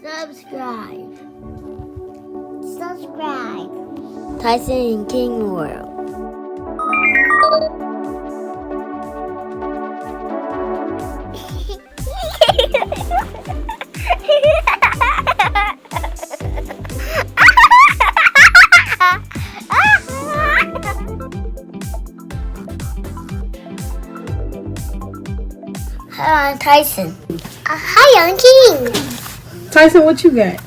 Subscribe. Tyson and Kyng World. Hi, I'm Tyson. Hi, I'm Kyng. Tyson, what you got?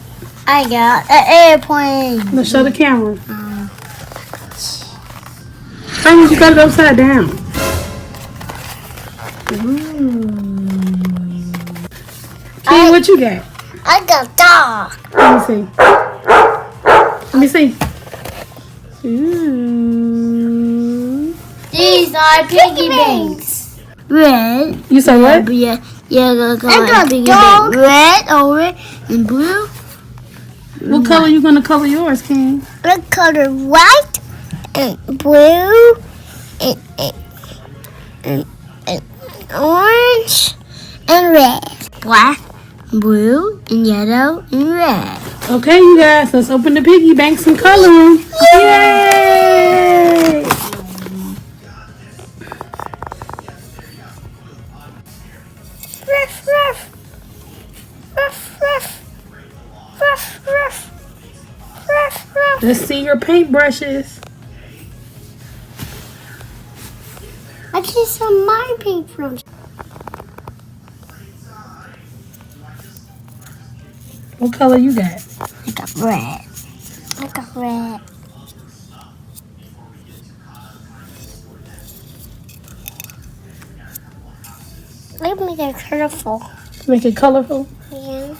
I got an airplane. Let's show the camera. Tyson, you got it upside down. Kyng, what you got? I got dog. Let me see. Let me see. Ooh. These are piggy banks. Red. You said what? Yeah, I got piggy bank. Red, orange, and blue. What color you gonna color yours, Kyng? I color white and blue and orange and red. Black, blue, and yellow, and red. Okay, you guys, let's open the piggy banks and color them. Yay! Ruff, ruff. Ruff, ruff. Ruff, ruff. Ruff, ruff. Let's see your paintbrushes. I can some my paintbrushes. What color you got? I got red. I got red. Let me get colorful. Make it colorful. Yeah.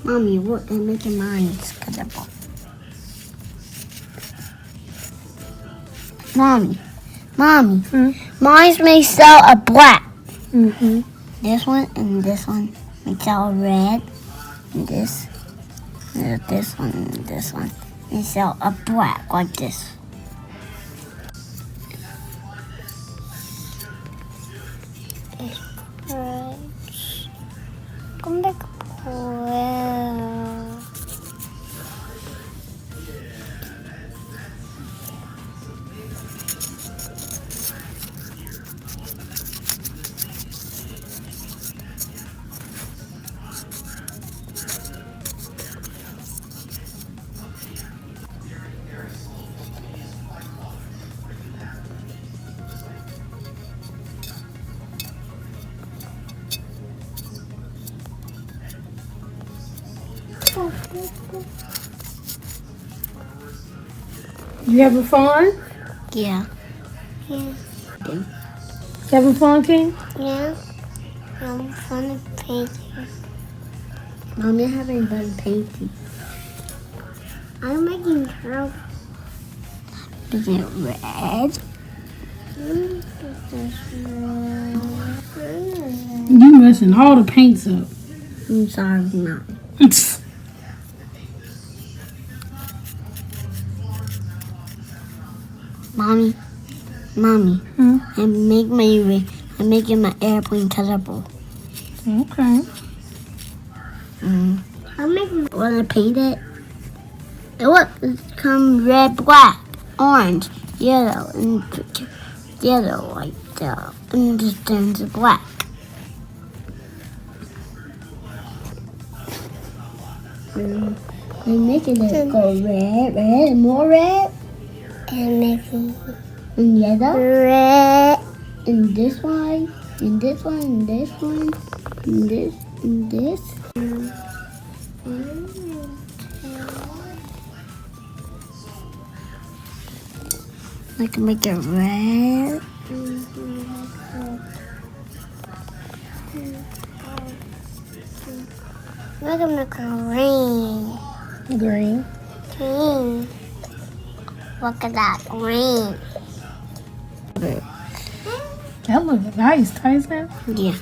Mommy, what are making mine colorful? Mommy. Mine's makes out a black. Mm-hmm. This one and this one makes out red. And this one and this one makes out a black like this. Come back. Well. You having fun? Yeah. You having fun, Kyng? Yeah. I'm fun painting. Mommy having fun painting. I'm making her. Is it red? You messing all the paints up. I'm sorry, no. Mommy, I'm making my airplane colorful. Okay. Wanna paint it? It will come red, black, orange, yellow, and yellow like that, and just turns to black. I'm making it go red, and more red, and making and yellow, red, and this one, and this one, and this one, and this, and this. I can make it red. I'm gonna make it green. Green. Green. Look at that green. That looks nice, Tyson. Yeah.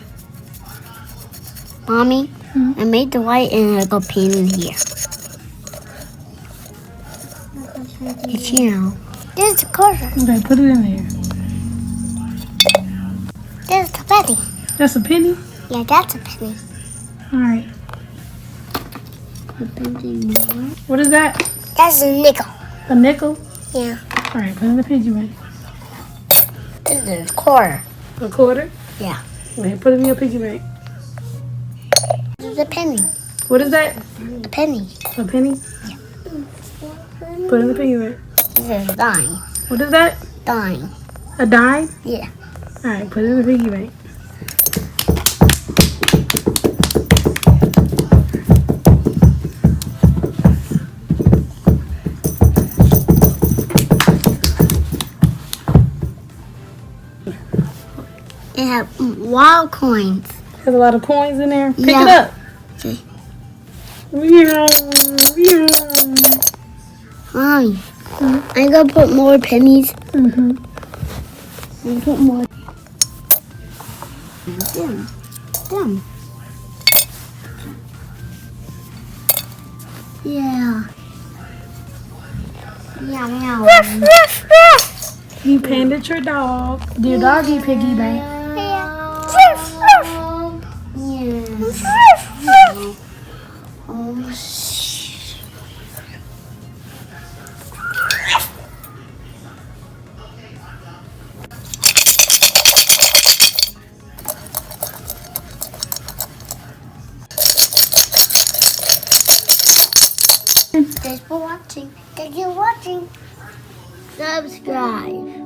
Mommy, I made the white and I go paint in here. It's here. There's the color. Okay, put it in there. There's the penny. That's a penny? Yeah, that's a penny. All right. More. What is that? That's a nickel. A nickel? Yeah. All right, put it in the piggy bank. This is a quarter. A quarter? Yeah. Okay, put it in your piggy bank. This is a penny. What is that? A penny. A penny? Yeah. Put it in the piggy bank. This is a dime. What is that? Dime. A dime? Yeah. All right, put it in the piggy bank. It has wild coins. There's a lot of coins in there. Pick Yeah. it up. Okay. Mommy, I'm gonna put more pennies. Mm-hmm. And put more. Them. Yeah. Meow. You painted your dog. Your doggy piggy bank. Thanks for watching. Thank you for watching. Subscribe.